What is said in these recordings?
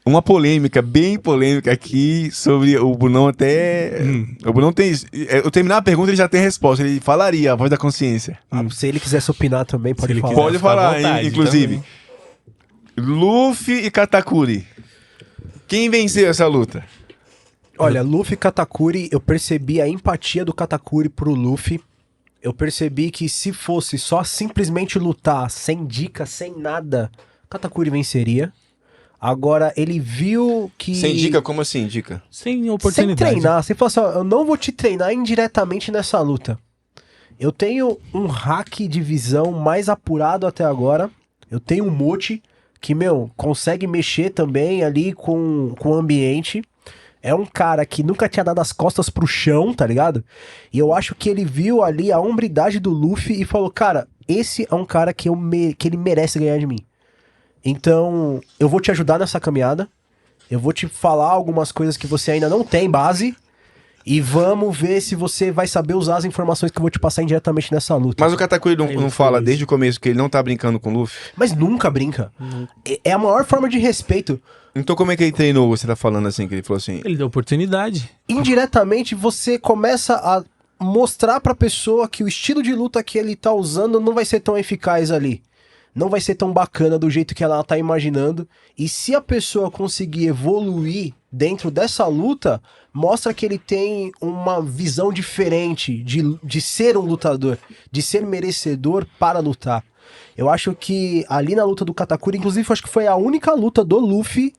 uma polêmica, bem polêmica aqui sobre o Brunão até... O Brunão tem... Eu terminar a pergunta, ele já tem a resposta. Ele falaria, a voz da consciência. Se ele quisesse opinar também, pode ele falar. quiser. Pode fica à falar, vontade inclusive. Luffy e Katakuri. Quem venceu essa luta? Olha, Luffy e Katakuri, eu percebi a empatia do Katakuri pro Luffy. Eu percebi que se fosse só simplesmente lutar, sem dica, sem nada, Katakuri venceria. Agora, ele viu que... Sem dica? Como assim, dica? Sem Sem oportunidade. treinar. Você falou assim, ó, eu não vou te treinar indiretamente nessa luta. Eu tenho um hack de visão mais apurado até agora. Eu tenho um Mochi que, consegue mexer também ali com o ambiente. É um cara que nunca tinha dado as costas pro chão, tá ligado? E eu acho que ele viu ali a hombridade do Luffy e falou, cara, esse é um cara que ele merece ganhar de mim. Então, eu vou te ajudar nessa caminhada. Eu vou te falar algumas coisas que você ainda não tem base. E vamos ver se você vai saber usar as informações que eu vou te passar indiretamente nessa luta. Mas o Katakuri não fala desde o começo que ele não tá brincando com o Luffy? Mas nunca brinca. É a maior forma de respeito. Então como é que ele treinou? Você tá falando assim, que ele falou assim... Ele deu oportunidade. Indiretamente, você começa a mostrar pra pessoa que o estilo de luta que ele tá usando não vai ser tão eficaz ali. Não vai ser tão bacana do jeito que ela tá imaginando. E se a pessoa conseguir evoluir dentro dessa luta, mostra que ele tem uma visão diferente de ser um lutador, de ser merecedor para lutar. Eu acho que ali na luta do Katakuri, inclusive, acho que foi a única luta do Luffy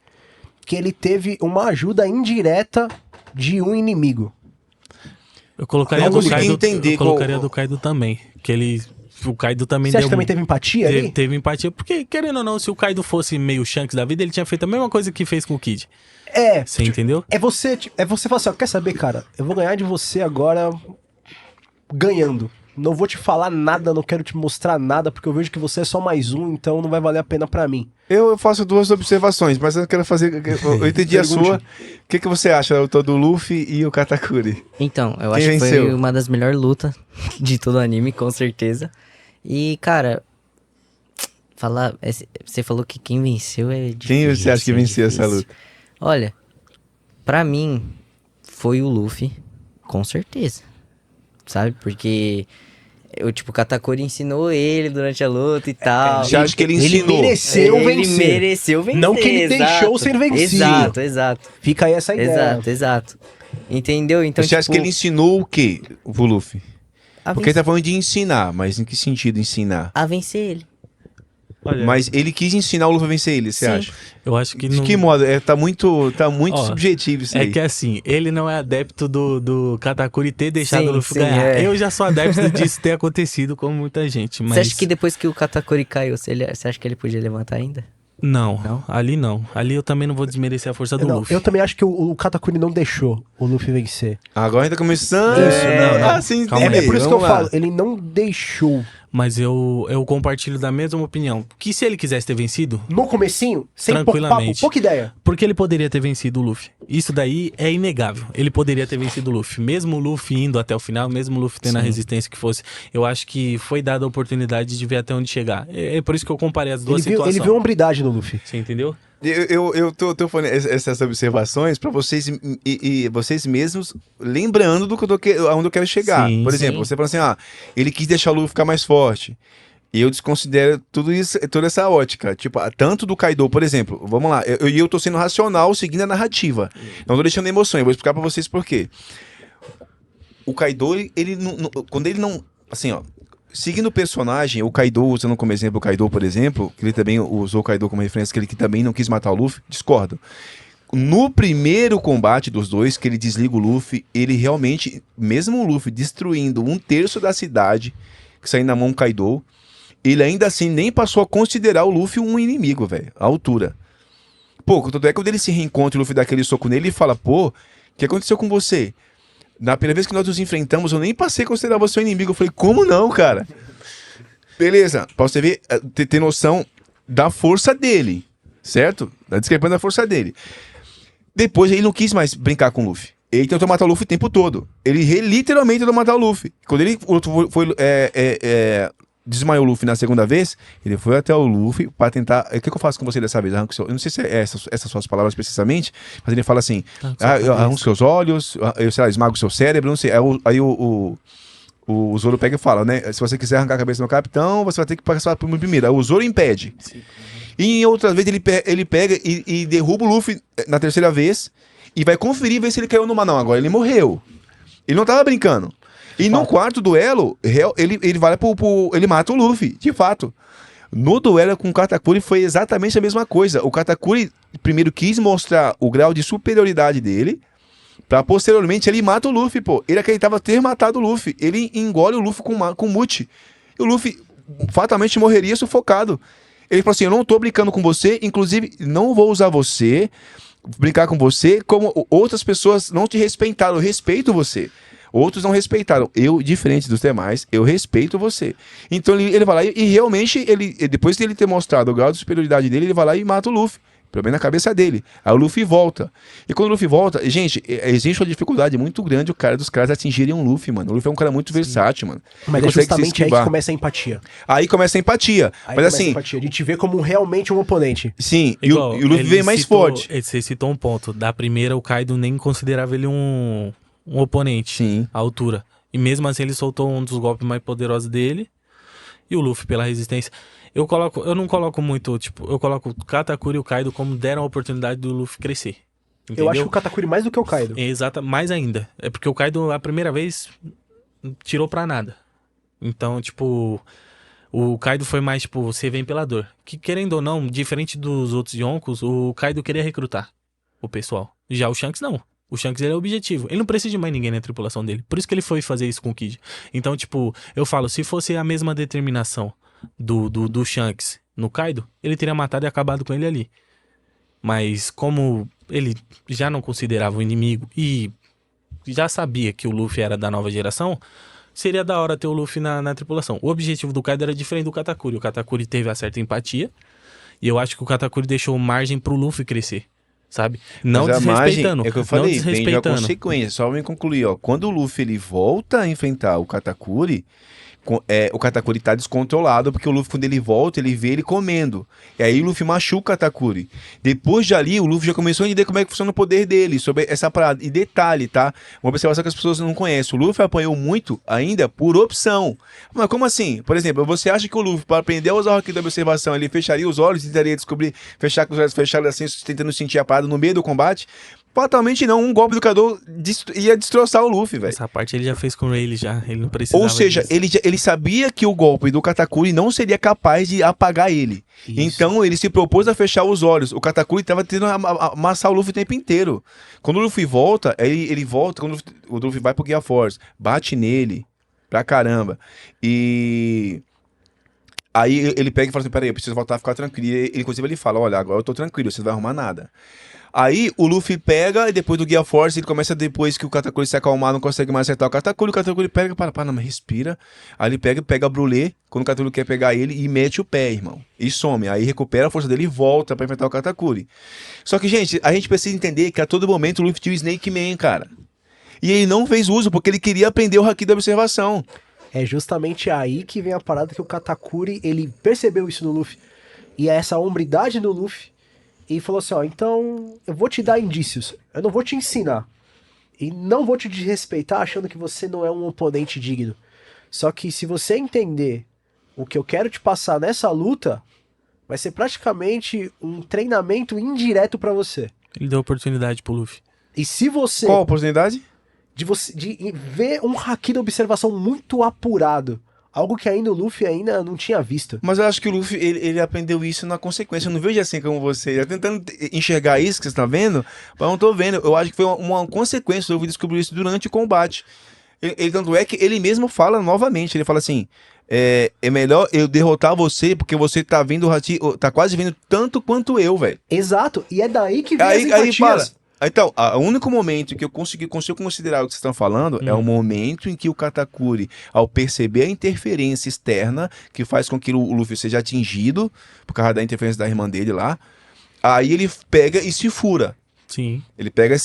que ele teve uma ajuda indireta de um inimigo. Eu colocaria Eu do consegui Kaido, entender eu colocaria qual- do Kaido também. O Kaido também Você acha deu... que também teve empatia ali? Teve empatia, porque, querendo ou não, se o Kaido fosse meio Shanks da vida, ele tinha feito a mesma coisa que fez com o Kid. Você entendeu? É você falar assim, ó, quer saber, cara? Eu vou ganhar de você agora ganhando. Não vou te falar nada, não quero te mostrar nada, porque eu vejo que você é só mais um, então não vai valer a pena pra mim. Eu faço duas observações, mas eu quero fazer... Eu entendi a sua. O que você acha da luta do Luffy e o Katakuri? Então, eu Quem acho que foi venceu? uma das melhores lutas de todo o anime, com certeza. E, cara, você falou que quem venceu é difícil. Quem você acha que venceu essa difícil. luta? Olha, pra mim, foi o Luffy, com certeza. Sabe? Porque... o Katakuri ensinou ele durante a luta e tal. Você acha que ele Ele ensinou? mereceu Ele vencer. mereceu vencer. Não que ele deixou ser vencido. Exato. Fica aí essa ideia. Exato. Entendeu? Então, Você acha que ele ensinou o quê, o Luffy? a Porque ele vencer, tá falando de ensinar, mas em que sentido ensinar? a vencer ele. Olha, Mas ele quis ensinar o Luffy a vencer ele, você Sim. acha? eu acho que De não... que modo? Tá muito Ó, subjetivo isso É aí. que assim, ele não é adepto do Katakuri ter deixado Sim, o Luffy sim, ganhar. é. Eu já sou adepto disso ter acontecido com muita gente, mas... Você acha que depois que o Katakuri caiu, você acha que ele podia levantar ainda? Não, Não? ali não. Ali eu também não vou desmerecer a força do Não, Luffy. eu também acho que o Katakuri não deixou o Luffy vencer. Agora a gente tá começando Isso, não. a se Calma entender. aí. É por isso que eu Vamos lá. falo, ele não deixou. Mas eu compartilho da mesma opinião. Que se ele quisesse ter vencido, No comecinho, sem pouco papo, Tranquilamente. pouca ideia. porque ele poderia ter vencido o Luffy. Isso daí é inegável. Ele poderia ter vencido o Luffy. Mesmo o Luffy indo até o final, mesmo o Luffy tendo a resistência que fosse, eu acho que foi dada a oportunidade de ver até onde chegar. É por isso que eu comparei as duas situações. Ele viu a hombridade no Luffy. Você entendeu? Eu tô falando essas observações pra vocês e vocês mesmos lembrando aonde eu quero chegar. Sim, Por exemplo, sim. você fala assim, ele quis deixar o Luffy ficar mais forte. E eu desconsidero tudo isso, toda essa ótica. Tipo, tanto do Kaido, por exemplo, vamos lá, eu tô sendo racional seguindo a narrativa. Não tô deixando emoção, eu vou explicar pra vocês por quê. O Kaido, ele não, quando ele não, assim, seguindo o personagem, o Kaido, usando como exemplo o Kaido, por exemplo, que ele também usou o Kaido como referência, que ele que também não quis matar o Luffy, discordo. No primeiro combate dos dois, que ele desliga o Luffy, ele realmente, mesmo o Luffy destruindo 1/3 da cidade, que saiu na mão do Kaido, ele ainda assim nem passou a considerar o Luffy um inimigo, velho, a altura. Pô, tanto é que quando ele se reencontra e o Luffy dá aquele soco nele, ele fala, pô, o que aconteceu com você? Na primeira vez que nós nos enfrentamos, eu nem passei a considerar você um inimigo. Eu falei, como não, cara? Beleza, pra você ver, ter noção da força dele, certo? Da discrepância da força dele. Depois ele não quis mais brincar com o Luffy. Ele tentou matar o Luffy o tempo todo. Ele literalmente tentou matar o Luffy. Quando ele foi desmaiou o Luffy na segunda vez, ele foi até o Luffy pra tentar... O que eu faço com você dessa vez? Eu não sei se é essas suas palavras precisamente, mas ele fala assim, eu arranco seus olhos, eu, sei lá, esmago o seu cérebro, não sei. Aí o Zoro pega e fala, né? Se você quiser arrancar a cabeça do capitão, você vai ter que passar por mim primeiro. Aí o Zoro impede. Sim. E em outra vez ele pega e derruba o Luffy na terceira vez e vai conferir, ver se ele caiu no mar. Não, agora ele morreu. Ele não tava brincando. E no quarto duelo, ele vai ele mata o Luffy, de fato. No duelo com o Katakuri foi exatamente a mesma coisa. O Katakuri primeiro quis mostrar o grau de superioridade dele, pra posteriormente ele mata o Luffy, pô. Ele acreditava ter matado o Luffy. Ele engole o Luffy com mute. E o Luffy fatalmente morreria sufocado. Ele falou assim, eu não tô brincando com você, inclusive não vou usar você, brincar com você, como outras pessoas não te respeitaram, eu respeito você. Outros não respeitaram. Eu, diferente dos demais, eu respeito você. Então ele vai lá e realmente, depois de ele ter mostrado o grau de superioridade dele, ele vai lá e mata o Luffy. Pelo menos na cabeça dele. Aí o Luffy volta. E quando o Luffy volta, gente, existe uma dificuldade muito grande dos caras atingirem um Luffy, mano. O Luffy é um cara muito versátil, mano. Mas é justamente aí que começa a empatia. Aí começa a empatia. Mas assim... A gente vê como realmente um oponente. Sim, igual, e o Luffy vem mais forte. Você citou um ponto. Da primeira, o Kaido nem considerava ele um oponente. Sim. À altura. E mesmo assim, ele soltou um dos golpes mais poderosos dele. E o Luffy pela resistência. Eu não coloco muito, tipo, eu coloco o Katakuri e o Kaido como deram a oportunidade do Luffy crescer. Entendeu? Eu acho que o Katakuri mais do que o Kaido. Exato, mais ainda. É porque o Kaido, a primeira vez, tirou pra nada. Então, tipo, o Kaido foi mais, tipo, você vem pela dor. Que, querendo ou não, diferente dos outros Yonkos, o Kaido queria recrutar o pessoal. Já o Shanks, não. O Shanks, ele é objetivo. Ele não precisa de mais ninguém na tripulação dele. Por isso que ele foi fazer isso com o Kid. Então, tipo, eu falo, se fosse a mesma determinação do Shanks no Kaido, ele teria matado e acabado com ele ali. Mas como ele já não considerava o inimigo e já sabia que o Luffy era da nova geração, seria da hora ter o Luffy na tripulação. O objetivo do Kaido era diferente do Katakuri. O Katakuri teve a certa empatia e eu acho que o Katakuri deixou margem pro Luffy crescer, sabe? Não desrespeitando. É o que eu falei, não tem a desrespeitando. consequência. Só me concluir, ó. Quando o Luffy ele volta a enfrentar o Katakuri, o Katakuri tá descontrolado, porque o Luffy, quando ele volta, ele vê ele comendo. E aí o Luffy machuca o Katakuri. Depois de ali, o Luffy já começou a entender como é que funciona o poder dele, sobre essa parada. E detalhe, tá? Uma observação que as pessoas não conhecem. O Luffy apanhou muito ainda por opção. Mas como assim? Por exemplo, você acha que o Luffy, para aprender a usar o Haki da observação, ele fecharia os olhos e tentaria descobrir, fechar com os olhos fechados assim, tentando sentir a parada no meio do combate? Fatalmente não, um golpe do Kaido ia destroçar o Luffy, velho. Essa parte ele já fez com o Rayleigh já, ele não precisava. Ou seja, disso. ele sabia que o golpe do Katakuri não seria capaz de apagar ele. Isso. Então ele se propôs a fechar os olhos. O Katakuri estava tentando amassar o Luffy o tempo inteiro. Quando o Luffy volta, ele volta, quando o Luffy vai pro Gear Force, bate nele pra caramba. E... aí ele pega e fala assim, peraí, eu preciso voltar a ficar tranquilo. E, inclusive ele fala, olha, agora eu tô tranquilo, você não vai arrumar nada. Aí o Luffy pega e depois do Gear Force ele começa, depois que o Katakuri se acalmar, não consegue mais acertar o Katakuri pega, para, não, respira. Aí ele pega a Brulé, quando o Katakuri quer pegar ele, e mete o pé, irmão. E some. Aí recupera a força dele e volta pra enfrentar o Katakuri. Só que, gente, a gente precisa entender que a todo momento o Luffy tinha o Snake Man, cara. E ele não fez uso porque ele queria aprender o Haki da observação. É justamente aí que vem a parada que o Katakuri, ele percebeu isso no Luffy. E é essa hombridade no Luffy. E falou assim, ó, então eu vou te dar indícios, eu não vou te ensinar. E não vou te desrespeitar achando que você não é um oponente digno. Só que se você entender o que eu quero te passar nessa luta, vai ser praticamente um treinamento indireto pra você. Ele deu oportunidade pro Luffy. E se você... Qual a oportunidade? De ver um Haki da observação muito apurado. Algo que ainda o Luffy ainda não tinha visto. Mas eu acho que o Luffy, ele aprendeu isso na consequência. Eu não vejo assim como você. Ele tá tentando enxergar isso que você tá vendo, mas eu não tô vendo. Eu acho que foi uma consequência. O Luffy descobriu isso durante o combate. Tanto é que ele mesmo fala novamente. Ele fala assim, é melhor eu derrotar você, porque você tá vendo o Haki, tá quase vendo tanto quanto eu, velho. Exato. E é daí que vem as empatias. Então, o único momento que eu consigo considerar o que vocês estão falando é o momento em que o Katakuri, ao perceber a interferência externa, que faz com que o Luffy seja atingido, por causa da interferência da irmã dele lá, aí ele pega e se fura. Sim. Ele pega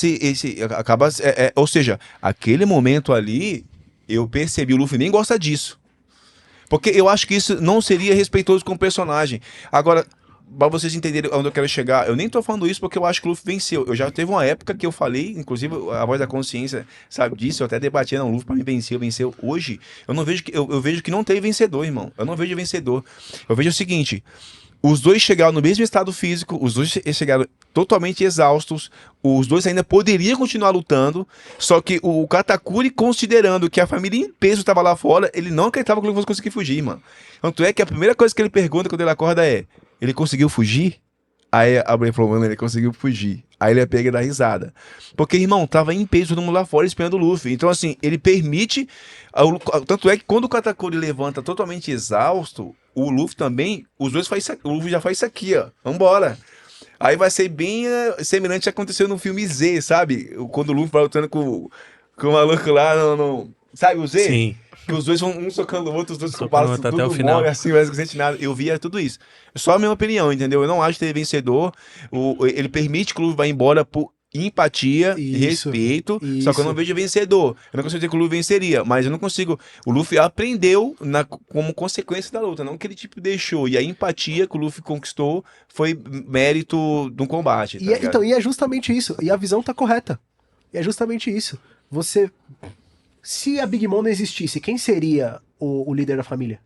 acaba... ou seja, aquele momento ali, eu percebi, o Luffy nem gosta disso. Porque eu acho que isso não seria respeitoso com o personagem. Agora, pra vocês entenderem onde eu quero chegar, eu nem tô falando isso porque eu acho que o Luffy venceu. Eu já teve uma época que eu falei, inclusive a Voz da Consciência sabe disso, eu até debatia, não, o Luffy pra mim venceu. Hoje, eu não vejo que, eu vejo que não tem vencedor, irmão. Eu não vejo vencedor. Eu vejo o seguinte, os dois chegaram no mesmo estado físico, os dois chegaram totalmente exaustos, os dois ainda poderiam continuar lutando, só que o Katakuri, considerando que a família em peso estava lá fora, ele não acreditava que ele fosse conseguir fugir, mano. Tanto é que a primeira coisa que ele pergunta quando ele acorda é: ele conseguiu fugir? Aí a Bray falou, mano, ele conseguiu fugir. Aí ele pega e dá risada. Porque, irmão, tava em peso todo mundo lá fora esperando o Luffy. Então, assim, ele permite... Tanto é que quando o Katakuri levanta totalmente exausto, o Luffy também, os dois faz isso, o Luffy já faz isso aqui, ó. Vambora. Aí vai ser bem semelhante ao que aconteceu no filme Z, sabe? Quando o Luffy vai lutando com o maluco lá no... Sabe o Z? Sim. Que os dois vão um socando o outro, os dois com o Socando o braço outro tudo até o final. mole, assim, mas não sente nada. Eu via tudo isso. Só a minha opinião, entendeu? Eu não acho que ele é vencedor. Ele permite que o Luffy vá embora por empatia e Isso, respeito, só que eu não vejo vencedor. Eu não consigo dizer que o Luffy venceria, mas eu não consigo... O Luffy aprendeu como consequência da luta, não que ele tipo deixou. E a empatia que o Luffy conquistou foi mérito de um combate, tá ligado? Então, e é justamente isso. E a visão tá correta. E é justamente isso. Você... Se a Big Mom não existisse, quem seria o líder da família?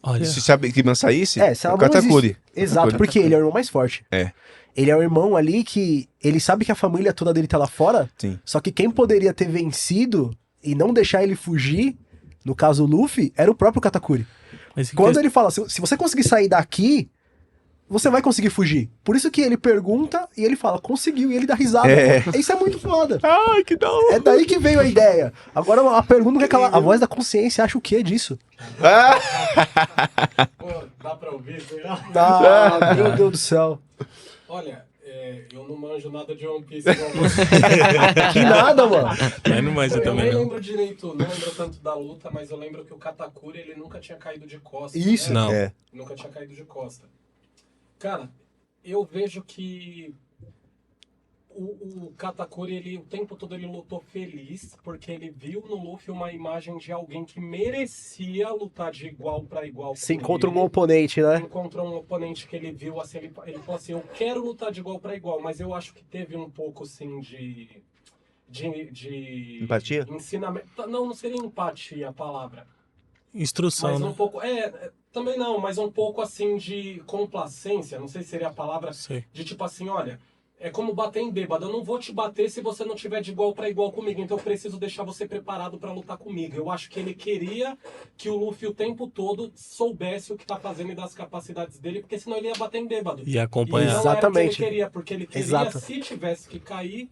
Olha, Se a Big Mom saísse, Se ela o não Katakuri. existe. Exato, porque ele é o irmão mais forte. É. Ele é o irmão ali que... Ele sabe que a família toda dele tá lá fora, Sim. só que quem poderia ter vencido e não deixar ele fugir, no caso o Luffy, era o próprio Katakuri. mas em Quando ele fala, se você conseguir sair daqui, você vai conseguir fugir. Por isso que ele pergunta e ele fala, conseguiu, e ele dá risada. Isso é muito foda. Ai, que da hora. É daí que veio a ideia. Agora a pergunta é aquela, a voz da consciência acha o que disso? Pô, dá pra ouvir, será? Ah, meu Deus do céu. Olha, eu não manjo nada de One Piece igual você. Que nada, mano. Mas não manja Eu também, nem não. lembro direito, não lembro tanto da luta, mas eu lembro que o Katakuri, ele nunca tinha caído de costa. Isso. né? Não. É. Nunca tinha caído de costa. Cara, eu vejo que o Katakuri, ele, o tempo todo ele lutou feliz, porque ele viu no Luffy uma imagem de alguém que merecia lutar de igual pra igual. Se com encontra ele. um oponente, né? Encontrou um oponente que ele viu, assim, ele falou assim, eu quero lutar de igual pra igual, mas eu acho que teve um pouco, assim, de Empatia? ensinamento. Não seria empatia a palavra. Instrução, Mas né? um pouco, também não, mas um pouco, assim, de complacência, não sei se seria a palavra, Sei. de tipo assim, olha, é como bater em bêbado, eu não vou te bater se você não tiver de igual pra igual comigo, então eu preciso deixar você preparado pra lutar comigo. Eu acho que ele queria que o Luffy o tempo todo soubesse o que tá fazendo e das capacidades dele, porque senão ele ia bater em bêbado. E acompanhar. E não Exatamente. era o que ele queria, porque ele queria, Exato. se tivesse que cair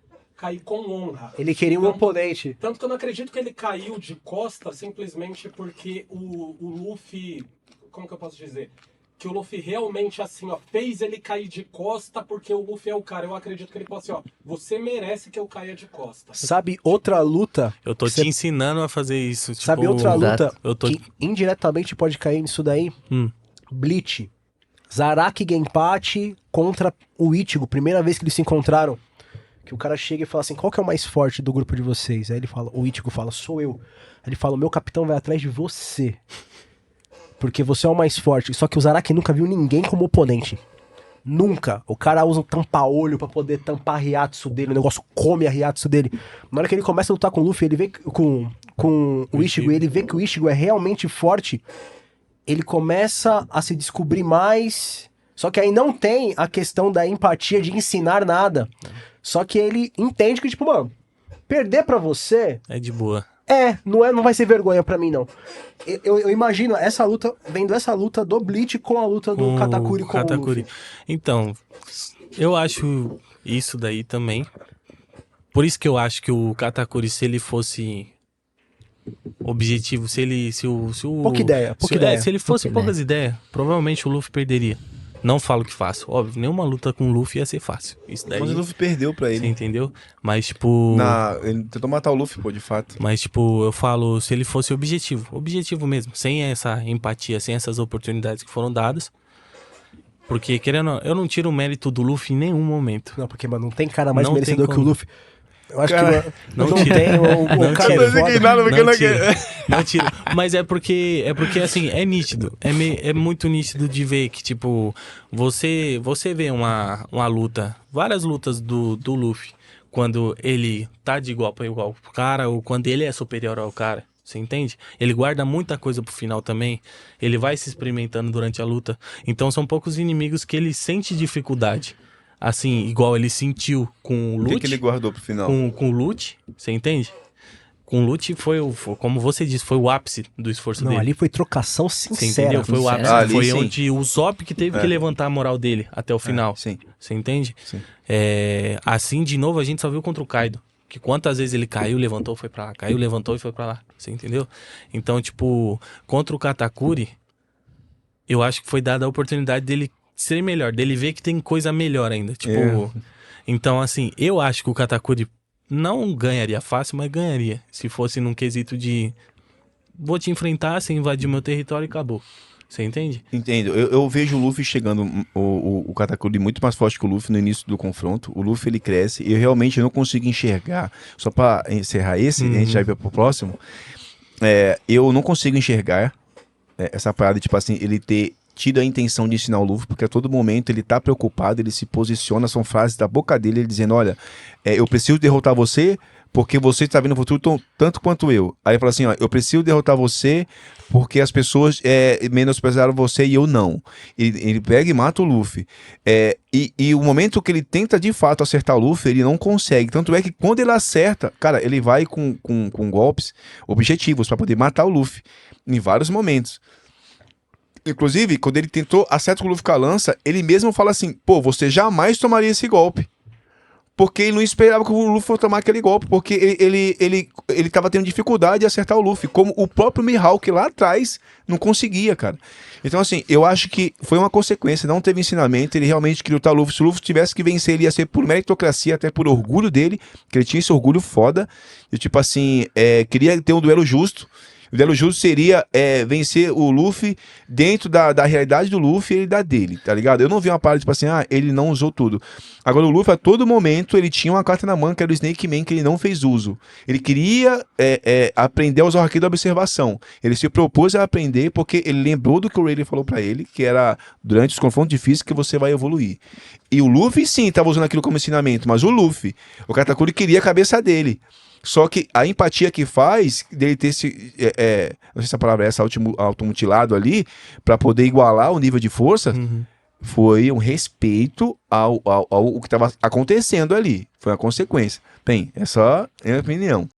com honra. Ele queria um oponente. Tanto que eu não acredito que ele caiu de costa simplesmente porque o Luffy... Como que eu posso dizer? Que o Luffy realmente, assim, ó, fez ele cair de costa porque o Luffy é o cara. Eu acredito que ele pode assim, ó, você merece que eu caia de costa. Sabe outra luta? Eu tô Você- te ensinando a fazer isso. Tipo, Sabe outra luta eu tô... que indiretamente pode cair nisso daí? Hum. Bleach. Zaraki Genpachi contra o Ichigo. Primeira vez que eles se encontraram. Que o cara chega e fala assim, qual que é o mais forte do grupo de vocês? Aí ele fala, o Ichigo fala, sou eu. Aí ele fala, o meu capitão vai atrás de você. Porque você é o mais forte. Só que o Zaraki nunca viu ninguém como oponente. Nunca. O cara usa um tampa-olho pra poder tampar a Ryatsu dele. O negócio come a Ryatsu dele. Na hora que ele começa a lutar com o Luffy, ele vê com o Ichigo, e ele vê que o Ichigo é realmente forte. Ele começa a se descobrir mais. Só que aí não tem a questão da empatia de ensinar nada. Só que ele entende que, tipo, mano, perder pra você É de boa. não vai ser vergonha pra mim, não. Eu imagino essa luta, vendo essa luta do Bleach com a luta do Katakuri com o Luffy. Então, eu acho isso daí também. Por isso que eu acho que o Katakuri, se ele fosse objetivo, se Pouca ideia, pouca ideia. se ele fosse Pouca poucas ideias, provavelmente o Luffy perderia. Não falo que fácil. Óbvio, nenhuma luta com o Luffy ia ser fácil. Isso daí, Mas o Luffy perdeu pra você ele. entendeu? Mas, tipo... Ele tentou matar o Luffy, pô, de fato. Mas, tipo, eu falo, se ele fosse objetivo mesmo, sem essa empatia, sem essas oportunidades que foram dadas. Porque, querendo ou não, eu não tiro o mérito do Luffy em nenhum momento. Não, porque, mano, não tem cara mais Não tem merecedor que o como. Luffy. Eu acho Cara, que não não tira. tem o Não cara tira. é foda. Não tira. Não tira. Mas é porque assim, é nítido. É muito nítido de ver que, tipo, você vê uma luta, várias lutas do Luffy, quando ele tá de igual pra igual pro cara, ou quando ele é superior ao cara. Você entende? Ele guarda muita coisa pro final também. Ele vai se experimentando durante a luta. Então são poucos inimigos que ele sente dificuldade. Assim, igual ele sentiu com o O que Lute. ele guardou pro final? Com o Lute, você entende? Com o Lute como você disse, foi o ápice do esforço Não, dele. ali foi trocação Você sincera. entendeu? Foi o ápice. sincera. Ali, Foi sim. onde o Zop que teve que levantar a moral dele até o final. Sim. Você entende? Sim. Assim, de novo, a gente só viu contra o Kaido. Que quantas vezes ele caiu, levantou, foi pra lá. Caiu, levantou e foi pra lá. Você entendeu? Então, tipo, contra o Katakuri, eu acho que foi dada a oportunidade dele ser melhor, dele ver que tem coisa melhor ainda. Tipo, então, assim, eu acho que o Katakuri não ganharia fácil, mas ganharia. Se fosse num quesito de vou te enfrentar, você invadiu meu território e acabou. Você entende? Entendo. Eu vejo o Luffy chegando, o Katakuri muito mais forte que o Luffy no início do confronto. O Luffy, ele cresce e eu realmente não consigo enxergar. Só pra encerrar esse, a gente já vai pro próximo. Eu não consigo enxergar essa parada, tipo assim, ele ter tido a intenção de ensinar o Luffy, porque a todo momento ele tá preocupado, ele se posiciona, são frases da boca dele, ele dizendo, olha, eu preciso derrotar você porque você está vendo o futuro tanto quanto eu. Aí ele fala assim, ó, eu preciso derrotar você porque as pessoas menosprezaram você e eu não. Ele pega e mata o Luffy. E o momento que ele tenta de fato acertar o Luffy, ele não consegue. Tanto é que quando ele acerta, cara, ele vai com golpes objetivos para poder matar o Luffy em vários momentos. Inclusive, quando ele tentou acertar o Luffy com a lança, ele mesmo fala assim, pô, você jamais tomaria esse golpe. Porque ele não esperava que o Luffy fosse tomar aquele golpe, porque ele tava tendo dificuldade de acertar o Luffy, como o próprio Mihawk lá atrás não conseguia, cara. Então, assim, eu acho que foi uma consequência, não teve ensinamento, ele realmente queria lutar o Luffy. Se o Luffy tivesse que vencer, ele ia ser por meritocracia, até por orgulho dele, que ele tinha esse orgulho foda, e tipo assim, queria ter um duelo justo. O duelo justo seria vencer o Luffy dentro da realidade do Luffy e da dele, tá ligado? Eu não vi uma parada tipo assim, ele não usou tudo. Agora o Luffy, a todo momento, ele tinha uma carta na manga, que era o Snake Man, que ele não fez uso. Ele queria aprender a usar o Haki da observação. Ele se propôs a aprender porque ele lembrou do que o Rayleigh falou pra ele, que era durante os confrontos difíceis que você vai evoluir. E o Luffy, sim, tava usando aquilo como ensinamento, mas o Katakuri queria a cabeça dele. Só que a empatia que faz dele ter esse, não sei se a palavra é essa, automutilado ali, pra poder igualar o nível de força, foi um respeito ao que estava acontecendo ali. Foi uma consequência. Bem, essa é a minha opinião.